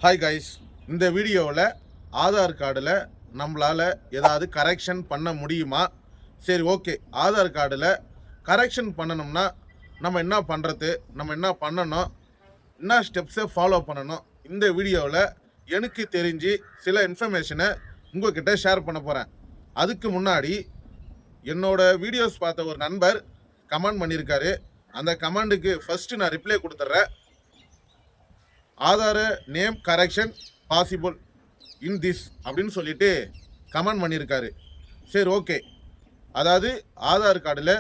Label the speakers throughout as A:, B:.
A: Hi guys, இந்த வீடியோவில் ஆதார் கார்டில் நம்மளால் ஏதாவது கரெக்ஷன் பண்ண முடியுமா? சரி, ஓகே. ஆதார் கார்டில் கரெக்ஷன் பண்ணணும்னா நம்ம என்ன பண்ணுறது, நம்ம என்ன பண்ணணும், என்ன ஸ்டெப்ஸை ஃபாலோ பண்ணணும், இந்த வீடியோவில் எனக்கு தெரிஞ்சு சில இன்ஃபர்மேஷனை உங்கள்கிட்ட ஷேர் பண்ண போகிறேன். அதுக்கு முன்னாடி என்னோட வீடியோஸ் பார்த்த ஒரு நண்பர் கமெண்ட் பண்ணியிருக்காரு. அந்த கமெண்ட்டுக்கு ஃபஸ்ட்டு நான் ரிப்ளை கொடுத்துட்றேன். ஆதார name correction possible in this அப்படின்னு சொல்லிட்டு கமெண்ட் பண்ணியிருக்காரு. சரி, ஓகே. அதாவது ஆதார் கார்டில்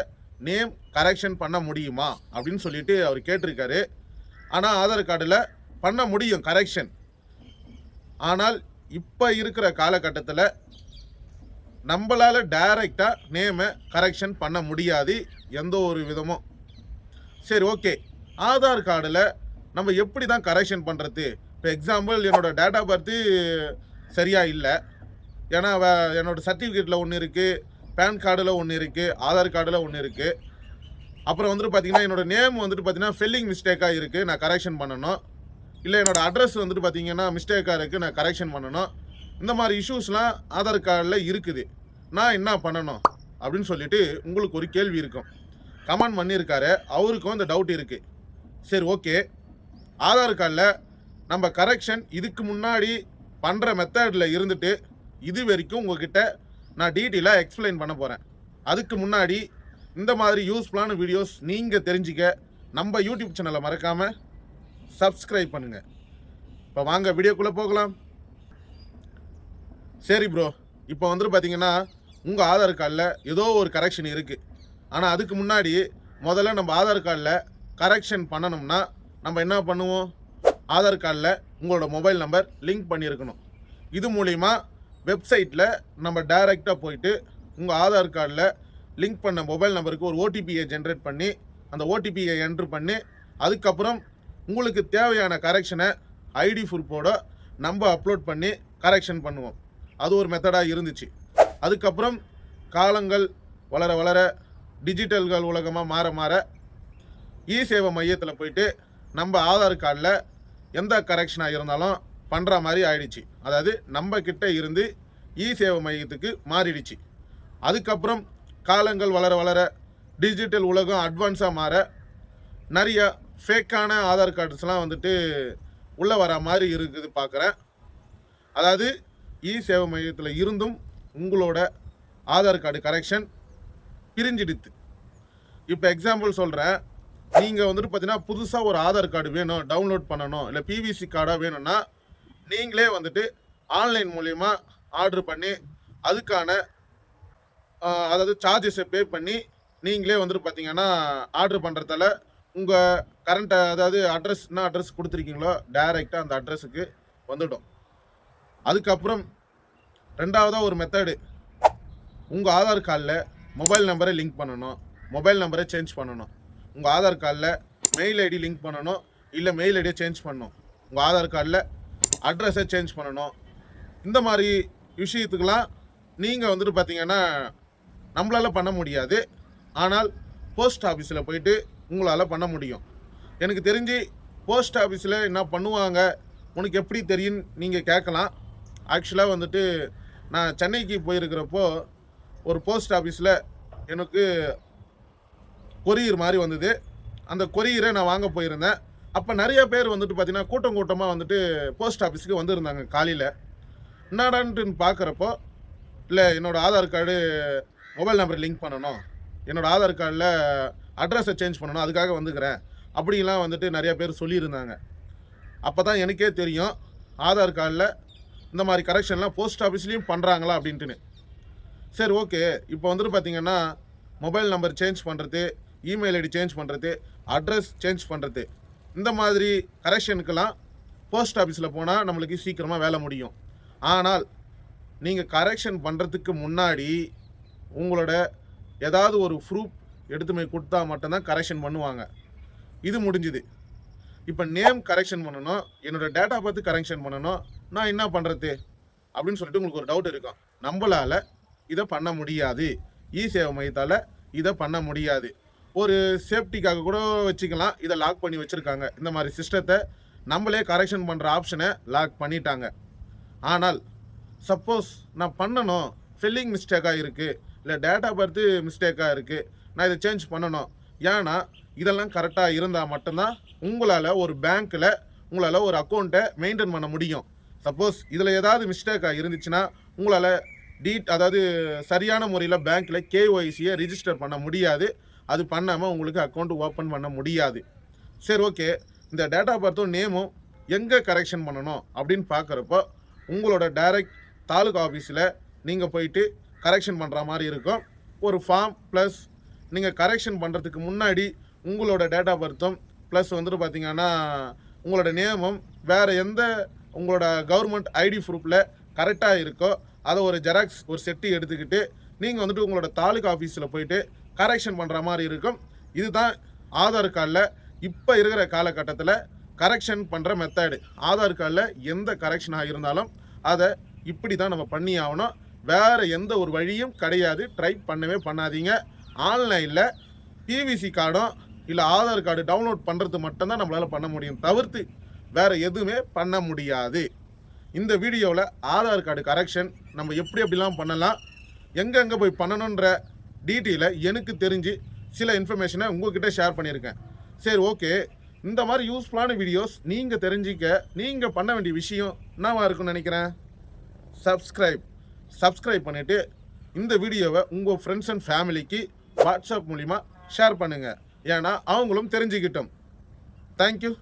A: நேம் கரெக்ஷன் பண்ண முடியுமா அப்படின்னு சொல்லிட்டு அவர் கேட்டிருக்காரு. ஆனால் ஆதார் கார்டில் பண்ண முடியும் கரெக்ஷன். ஆனால் இப்போ இருக்கிற காலகட்டத்தில் நம்மளால் டைரெக்டாக நேமை கரெக்ஷன் பண்ண முடியாது எந்த ஒரு விதமும். சரி, ஓகே. ஆதார் கார்டில் நம்ம எப்படி தான் கரெக்ஷன் பண்ணுறது? இப்போ எக்ஸாம்பிள், என்னோடய டேட் ஆஃப் பர்த்து சரியாக இல்லை. ஏன்னா என்னோடய சர்டிஃபிகேட்டில் ஒன்று இருக்குது, பேன் கார்டில் ஒன்று இருக்குது, ஆதார் கார்டில் ஒன்று இருக்குது. அப்புறம் வந்துட்டு பார்த்திங்கன்னா என்னோடய நேம் வந்துட்டு பார்த்திங்கன்னா ஸ்பெல்லிங் மிஸ்டேக்காக இருக்குது, நான் கரெக்ஷன் பண்ணணும். இல்லை என்னோடய அட்ரஸ் வந்துட்டு பார்த்திங்கன்னா மிஸ்டேக்காக இருக்குது, நான் கரெக்ஷன் பண்ணணும். இந்த மாதிரி இஷ்யூஸ்லாம் ஆதார் கார்டில் இருக்குது. நான் என்ன பண்ணணும் அப்படின்னு சொல்லிட்டு உங்களுக்கு ஒரு கேள்வி இருக்கும். கமெண்ட் பண்ணியிருக்காரு, அவருக்கும் இந்த டவுட் இருக்குது. சரி, ஓகே. ஆதார் கார்டில் நம்ம கரெக்ஷன் இதுக்கு முன்னாடி பண்ணுற மெத்தடில் இருந்துட்டு இது வரைக்கும் உங்ககிட்ட நான் டீட்டெயிலாக எக்ஸ்பிளைன் பண்ண போகிறேன். அதுக்கு முன்னாடி இந்த மாதிரி யூஸ்ஃபுல்லான வீடியோஸ் நீங்கள் தெரிஞ்சிக்க நம்ம யூடியூப் சேனலை மறக்காமல் சப்ஸ்கிரைப் பண்ணுங்கள். இப்போ வாங்க வீடியோக்குள்ளே போகலாம். சரி ப்ரோ, இப்போ வந்துட்டு பார்த்தீங்கன்னா உங்கள் ஆதார் கார்டில் ஏதோ ஒரு கரெக்ஷன் இருக்குது. ஆனால் அதுக்கு முன்னாடி முதல்ல நம்ம ஆதார் கார்டில் கரெக்ஷன் பண்ணணும்னா நம்ம என்ன பண்ணுவோம்? ஆதார் கார்டில் உங்களோட மொபைல் நம்பர் லிங்க் பண்ணியிருக்கணும். இது மூலிமா வெப்சைட்டில் நம்ம டைரெக்டாக போயிட்டு உங்கள் ஆதார் கார்டில் லிங்க் பண்ண மொபைல் நம்பருக்கு ஒரு ஓடிபியை ஜென்ரேட் பண்ணி அந்த ஓடிபியை என்ட்ரு பண்ணி அதுக்கப்புறம் உங்களுக்கு தேவையான கரெக்ஷனை ஐடி ப்ரூஃபோட நம்ம அப்லோட் பண்ணி கரெக்ஷன் பண்ணுவோம். அது ஒரு மெத்தடாக இருந்துச்சு. அதுக்கப்புறம் காலங்கள் வளர வளர டிஜிட்டல்கள் உலகமாக மாற மாற இ சேவை மையத்தில் போயிட்டு நம்ம ஆதார் கார்டில் எந்த கரெக்ஷனாக இருந்தாலும் பண்ணுற மாதிரி ஆயிடுச்சு. அதாவது நம்ம கிட்ட இருந்து இ சேவை மையத்துக்கு மாறிடுச்சு. அதுக்கப்புறம் காலங்கள் வளர வளர டிஜிட்டல் உலகம் அட்வான்ஸாக மாற நிறைய ஃபேக்கான ஆதார் கார்ட்ஸ்லாம் வந்துட்டு உள்ளே வர மாதிரி இருக்குது பார்க்குறேன். அதாவது இ சேவை மையத்தில் இருந்தும் உங்களோட ஆதார் கார்டு கரெக்ஷன் பிரிஞ்சிடுது. இப்போ எக்ஸாம்பிள் சொல்கிறேன். நீங்கள் வந்துட்டு பார்த்தீங்கன்னா புதுசாக ஒரு ஆதார் கார்டு வேணும், டவுன்லோட் பண்ணணும், இல்லை பிவிசி கார்டாக வேணும்னா நீங்களே வந்துட்டு ஆன்லைன் மூலிமா ஆர்டர் பண்ணி அதுக்கான அதாவது சார்ஜஸை பே பண்ணி நீங்களே வந்துட்டு பார்த்தீங்கன்னா ஆர்டர் பண்ணுறதால உங்கள் கரண்ட்டை அதாவது என்ன அட்ரஸ் கொடுத்துருக்கீங்களோ டைரெக்டாக அந்த அட்ரஸுக்கு வந்துடும். அதுக்கப்புறம் ரெண்டாவதாக ஒரு மெத்தடு, உங்கள் ஆதார் கார்டில் மொபைல் நம்பரை லிங்க் பண்ணணும், மொபைல் நம்பரை சேஞ்ச் பண்ணணும். உங்கள் ஆதார் கார்டில் மெயில் ஐடி லிங்க் பண்ணணும், இல்லை மெயில் ஐடியை சேஞ்ச் பண்ணணும். உங்கள் ஆதார் கார்டில் அட்ரஸை சேஞ்ச் பண்ணணும். இந்த மாதிரி விஷயத்துக்கெலாம் நீங்கள் வந்துட்டு பார்த்தீங்கன்னா நம்மளால் பண்ண முடியாது. ஆனால் போஸ்ட் ஆஃபீஸில் போயிட்டு உங்களால் பண்ண முடியும். எனக்கு தெரிஞ்சு போஸ்ட் ஆஃபீஸில் என்ன பண்ணுவாங்க உனக்கு எப்படி தெரியும் நீங்கள் கேட்கலாம். ஆக்சுவலாக வந்துட்டு நான் சென்னைக்கு போயிருக்கிறப்போ ஒரு போஸ்ட் ஆஃபீஸில் எனக்கு கொரியர் மாதிரி வந்தது. அந்த கொரியரை நான் வாங்க போயிருந்தேன். அப்போ நிறைய பேர் வந்துட்டு பார்த்தீங்கன்னா கூட்டம் கூட்டமாக வந்துட்டு போஸ்ட் ஆஃபீஸுக்கு வந்திருந்தாங்க. காலையில் என்னடான்ட்டு பார்க்குறப்போ, இல்லை என்னோடய Aadhaar card mobile number link பண்ணணும், என்னோடய ஆதார் கார்டில் அட்ரஸை சேஞ்ச் பண்ணணும், அதுக்காக வந்துக்கிறேன் அப்படிலாம் வந்துட்டு நிறைய பேர் சொல்லியிருந்தாங்க. அப்போ தான் எனக்கே தெரியும் ஆதார் கார்டில் இந்த மாதிரி கரெக்ஷன்லாம் போஸ்ட் ஆஃபீஸ்லேயும் பண்ணுறாங்களா அப்படின்ட்டுன்னு. சரி, ஓகே. இப்போ வந்துட்டு பார்த்திங்கன்னா மொபைல் நம்பர் சேஞ்ச் பண்ணுறது, இமெயில் ஐடி சேஞ்ச் பண்ணுறது, அட்ரஸ் சேஞ்ச் பண்ணுறது, இந்த மாதிரி கரெக்ஷனுக்கெல்லாம் போஸ்ட் ஆஃபீஸில் போனால் நம்மளுக்கு சீக்கிரமாக வேலை முடியும். ஆனால் நீங்கள் கரெக்ஷன் பண்ணுறதுக்கு முன்னாடி உங்களோட ஏதாவது ஒரு ப்ரூஃப் எடுத்துமே கொடுத்தா மட்டும்தான் கரெக்ஷன் பண்ணுவாங்க. இது முடிஞ்சுது. இப்போ நேம் கரெக்ஷன் பண்ணணும், என்னோடய டேட்டா பார்த்து கரெக்ஷன் பண்ணணும், நான் என்ன பண்ணுறது அப்படின்னு சொல்லிட்டு உங்களுக்கு ஒரு டவுட் இருக்கும். நம்மளால் இதை பண்ண முடியாது. இ சேவை மையத்தால் இதை பண்ண முடியாது. ஒரு சேஃப்டிக்காக கூட வச்சுக்கலாம், இதை லாக் பண்ணி வச்சுருக்காங்க. இந்த மாதிரி சிஸ்டத்தை நம்மளே கரெக்ஷன் பண்ணுற ஆப்ஷனை லாக் பண்ணிட்டாங்க. ஆனால் சப்போஸ் நான் பண்ணணும், ஃபில்லிங் மிஸ்டேக்காக இருக்குது, இல்லை டேட்டா பர்த்து மிஸ்டேக்காக இருக்குது, நான் இதை சேஞ்ச் பண்ணணும். ஏன்னா இதெல்லாம் கரெக்டாக இருந்தால் மட்டும்தான் உங்களால் ஒரு பேங்க்கில் உங்களால் ஒரு அக்கௌண்ட்டை மெயின்டைன் பண்ண முடியும். சப்போஸ் இதில் ஏதாவது மிஸ்டேக்காக இருந்துச்சுன்னா உங்களால் அதாவது சரியான முறையில் பேங்க்கில் கேஒய்சியை ரிஜிஸ்டர் பண்ண முடியாது. அது பண்ணாமல் உங்களுக்கு அக்கௌண்ட் ஓப்பன் பண்ண முடியாது. சரி, ஓகே. இந்த டேட்டா பர்த்தும் நேமும் எங்கே கரெக்ஷன் பண்ணணும் அப்படின்னு பார்க்குறப்போ உங்களோட டைரக்ட் தாலுகா ஆஃபீஸில் நீங்கள் போயிட்டு கரெக்ஷன் பண்ணுற மாதிரி இருக்கும். ஒரு ஃபார்ம் ப்ளஸ் நீங்கள் கரெக்ஷன் பண்ணுறதுக்கு முன்னாடி உங்களோட டேட்டா பர்த்தும் ப்ளஸ் வந்துட்டு பார்த்தீங்கன்னா உங்களோட நேமும் வேறு எந்த உங்களோட கவர்மெண்ட் ஐடி ப்ரூஃபில் கரெக்டாக இருக்கோ அதை ஒரு ஜெராக்ஸ் ஒரு செட்டு எடுத்துக்கிட்டு நீங்கள் வந்துட்டு உங்களோட தாலுகா ஆஃபீஸில் போயிட்டு கரெக்ஷன் பண்ணுற மாதிரி இருக்கும். இதுதான் ஆதார் கார்டில் இப்போ இருக்கிற காலகட்டத்தில் கரெக்ஷன் பண்ணுற மெத்தடு. ஆதார் கார்டில் எந்த கரெக்ஷனாக இருந்தாலும் அதை இப்படி தான் நம்ம பண்ணி ஆகணும். வேறு எந்த ஒரு வழியும் கிடையாது. ட்ரை பண்ணவே பண்ணாதீங்க. ஆன்லைனில் பிவிசி கார்டும் இல்லை ஆதார் கார்டு டவுன்லோட் பண்ணுறது மட்டும்தான் நம்மளால் பண்ண முடியும், தவிர்த்து வேறு எதுவுமே பண்ண முடியாது. இந்த வீடியோவில் ஆதார் கார்டு கரெக்ஷன் நம்ம எப்படிலாம் பண்ணலாம், எங்கே போய் பண்ணணுன்ற டீட்டெயிலை எனக்கு தெரிஞ்சு சில இன்ஃபர்மேஷனை உங்கள்கிட்ட ஷேர் பண்ணியிருக்கேன். சரி, ஓகே. இந்த மாதிரி யூஸ்ஃபுல்லான வீடியோஸ் நீங்கள் தெரிஞ்சிக்க நீங்கள் பண்ண வேண்டிய விஷயம் என்னவா இருக்குன்னு நினைக்கிறேன். சப்ஸ்கிரைப் பண்ணிவிட்டு இந்த வீடியோவை உங்கள் ஃப்ரெண்ட்ஸ் அண்ட் ஃபேமிலிக்கு வாட்ஸ்அப் மூலிமா ஷேர் பண்ணுங்கள். ஏன்னா அவங்களும் தெரிஞ்சுக்கிட்டோம். தேங்க்யூ.